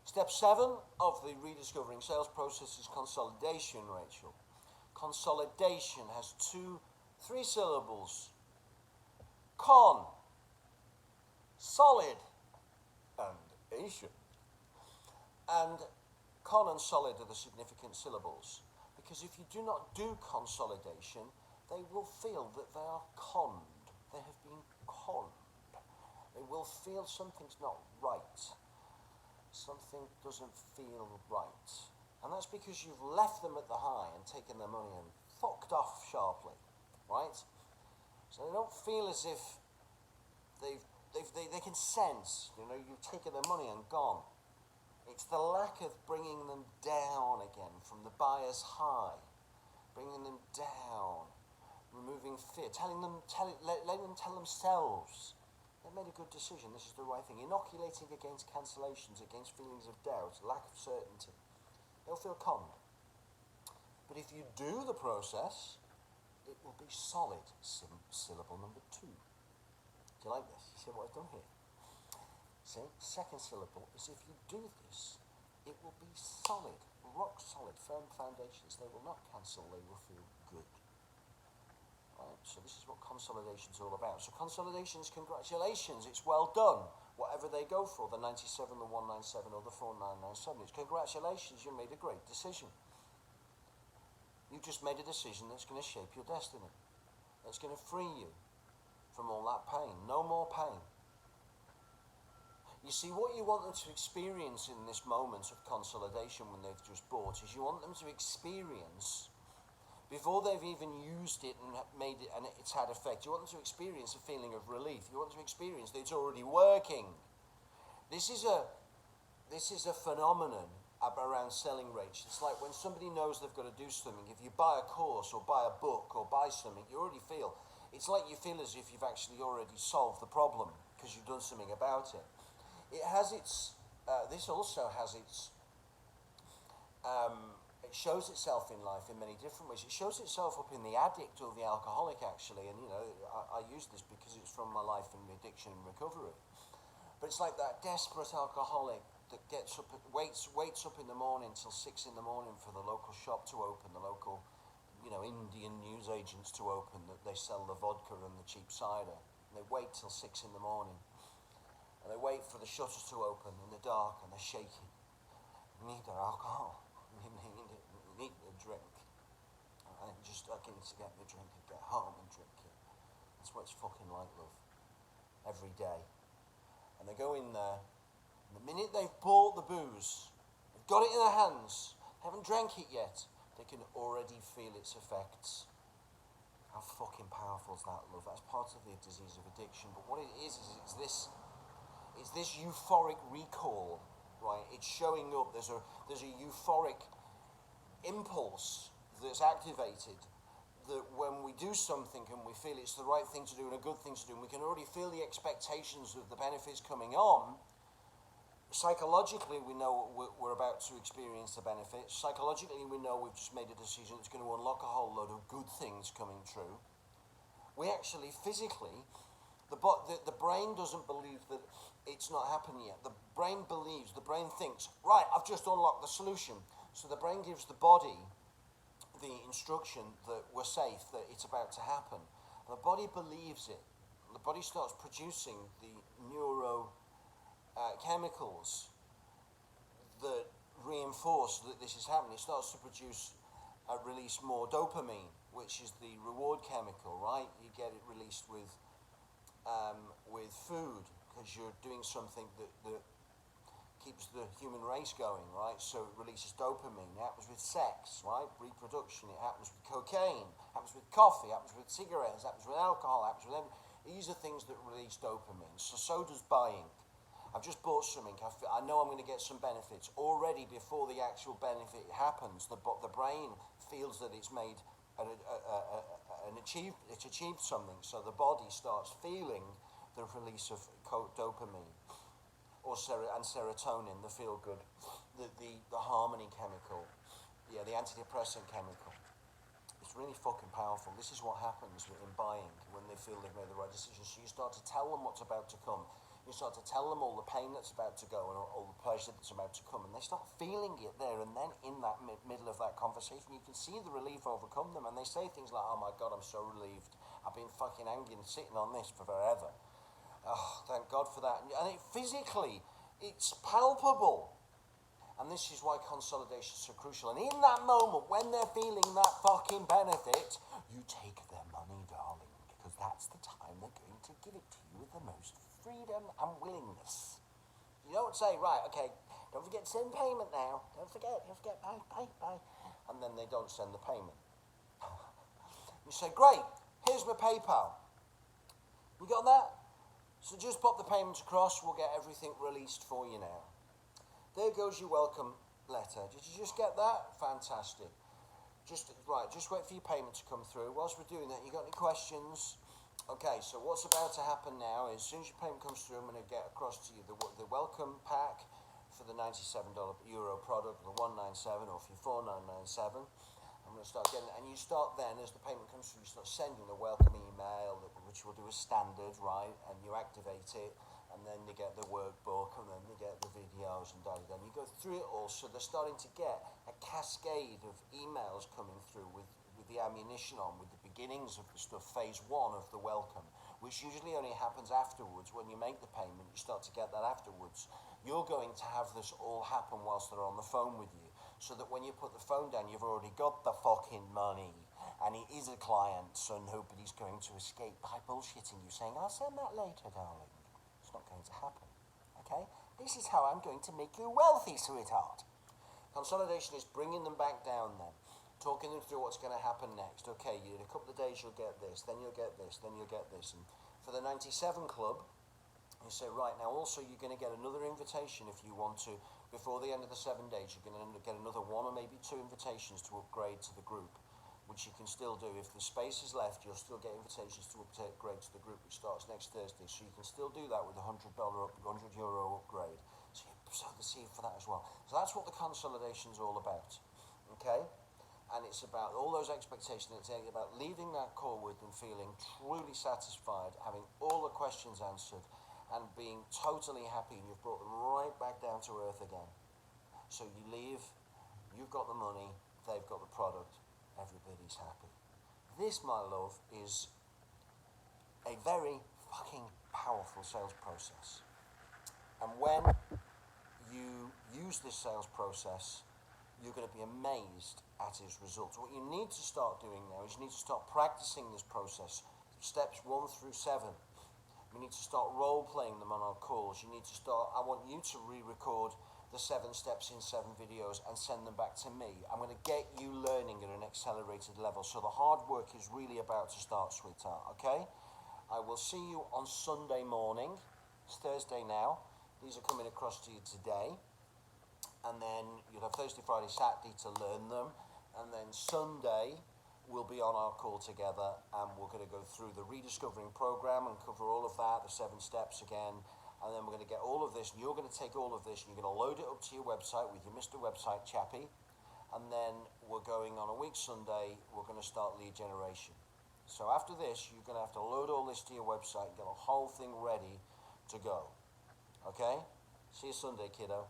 Step 7 of the rediscovering sales process is consolidation, Rachel. Consolidation has three syllables. Con, solid, and Asian. And con and solid are the significant syllables, because if you do not do consolidation, they will feel that they are conned. They have been conned. They will feel something's not right. Something doesn't feel right. And that's because you've left them at the high and taken their money and fucked off sharply, right? So they don't feel as if they can sense, you've taken their money and gone. It's the lack of bringing them down again from the buyer's high, bringing them down, removing fear, letting them tell themselves they made a good decision, this is the right thing, inoculating against cancellations, against feelings of doubt, lack of certainty. They'll feel conned. But if you do the process, it will be solid. Syllable number 2. Do you like this? You see what I've done here? See, second syllable is if you do this, it will be solid, rock solid, firm foundations. They will not cancel, they will feel good. Right? So this is what consolidation is all about. So consolidation is congratulations, it's well done. Whatever they go for, the 97, the 197 or the 4997, it's congratulations, you made a great decision. You just made a decision that's going to shape your destiny. That's going to free you from all that pain. No more pain. You see, what you want them to experience in this moment of consolidation when they've just bought is you want them to experience, before they've even used it and made it and it's had effect, you want them to experience a feeling of relief. You want them to experience that it's already working. This is a phenomenon around selling rates. It's like when somebody knows they've got to do something. If you buy a course or buy a book or buy something, you already feel, it's like you feel as if you've actually already solved the problem because you've done something about it. It has its, this also has its, it shows itself in life in many different ways. It shows itself up in the addict or the alcoholic, actually, and I use this because it's from my life in addiction and recovery. But it's like that desperate alcoholic that gets up, waits up in the morning till 6 in the morning for the local shop to open, the local, Indian news agents to open, that they sell the vodka and the cheap cider. And they wait till 6 in the morning. And they wait for the shutters to open in the dark, and they're shaking. They need their alcohol. They need a drink. And just, I need to get the drink and get home and drink it. That's what it's fucking like, love. Every day. And they go in there, and the minute they've bought the booze, they've got it in their hands, haven't drank it yet, they can already feel its effects. How fucking powerful is that, love? That's part of the disease of addiction. But what it is it's this euphoric recall, right? It's showing up. There's a euphoric impulse that's activated, that when we do something and we feel it's the right thing to do and a good thing to do, and we can already feel the expectations of the benefits coming on, psychologically we know we're about to experience the benefits. Psychologically we know we've just made a decision that's going to unlock a whole load of good things coming true. We actually physically, the brain doesn't believe that it's not happened yet. The brain thinks, right, I've just unlocked the solution. So the brain gives the body the instruction that we're safe, that it's about to happen. And the body believes it. The body starts producing the chemicals that reinforce that this is happening. It starts to release more dopamine, which is the reward chemical, right? You get it released with food, because you're doing something that keeps the human race going, right? So it releases dopamine. It happens with sex, right? Reproduction. It happens with cocaine. It happens with coffee. It happens with cigarettes. It happens with alcohol. It happens with everything. These are things that release dopamine. So does buying. I've just bought something. I know I'm going to get some benefits. Already before the actual benefit happens, the brain feels that it's made it's achieved something. So the body starts feeling the release of dopamine and serotonin, the feel-good, the harmony chemical, the antidepressant chemical. It's really fucking powerful. This is what happens in buying when they feel they've made the right decision. So you start to tell them what's about to come. You start to tell them all the pain that's about to go and all the pleasure that's about to come, and they start feeling it there. And then in that middle of that conversation, you can see the relief overcome them, and they say things like, "Oh my God, I'm so relieved. I've been fucking hanging, sitting on this for forever. Oh, thank God for that." And it physically, it's palpable. And this is why consolidation is so crucial. And in that moment, when they're feeling that fucking benefit, you take their money, darling, because that's the time they're going to give it to you with the most freedom and willingness. You don't say, right, okay, don't forget to send payment now. Don't forget, bye. And then they don't send the payment. You say, great, here's my PayPal. You got that? So just pop the payment across, we'll get everything released for you now. There goes your welcome letter. Did you just get that? Fantastic. Just wait for your payment to come through. Whilst we're doing that, you got any questions? Okay, so what's about to happen now is as soon as your payment comes through, I'm going to get across to you the welcome pack for the €97 product, the 197, or for your 4997. I'm going to start getting it, and you start then, as the payment comes through, you start sending the welcome email, which we'll do as standard, right? And you activate it, and then you get the workbook, and then you get the videos, and and you go through it all. So they're starting to get a cascade of emails coming through with the ammunition on, with the beginnings of the stuff, phase one of the welcome, which usually only happens afterwards. When you make the payment, you start to get that afterwards. You're going to have this all happen whilst they're on the phone with you, so that when you put the phone down, you've already got the fucking money, and it is a client, so nobody's going to escape by bullshitting you, saying, I'll send that later, darling. It's not going to happen, okay? This is how I'm going to make you wealthy, sweetheart. Consolidation is bringing them back down then, talking them through what's going to happen next. Okay, in a couple of days you'll get this, then you'll get this, then you'll get this. And for the 97 Club, you say, right, now also you're going to get another invitation if you want to. Before the end of the 7 days, you're going to get another 1 or maybe 2 invitations to upgrade to the group, which you can still do. If the space is left, you'll still get invitations to upgrade to the group, which starts next Thursday. So you can still do that with a €100 upgrade. So you sow the seed for that as well. So that's what the consolidation is all about, okay? And it's about all those expectations. It's about leaving that call with them feeling truly satisfied, having all the questions answered, and being totally happy, and you've brought them right back down to earth again. So you leave, you've got the money, they've got the product, everybody's happy. This, my love, is a very fucking powerful sales process. And when you use this sales process, you're going to be amazed at its results. What you need to start doing now is you need to start practicing this process. Steps 1 through 7. We need to start role-playing them on our calls. You need to start, I want you to re-record the 7 steps in 7 videos and send them back to me. I'm going to get you learning at an accelerated level. So the hard work is really about to start, sweetheart, okay? I will see you on Sunday morning. It's Thursday now. These are coming across to you today. And then you'll have Thursday, Friday, Saturday to learn them. And then Sunday, we'll be on our call together, and we're going to go through the rediscovering program and cover all of that, the 7 steps again. And then we're going to get all of this, and you're going to take all of this, and you're going to load it up to your website with your Mr. Website Chappie. And then we're going on a week Sunday, we're going to start lead generation. So after this, you're going to have to load all this to your website and get the whole thing ready to go. Okay? See you Sunday, kiddo.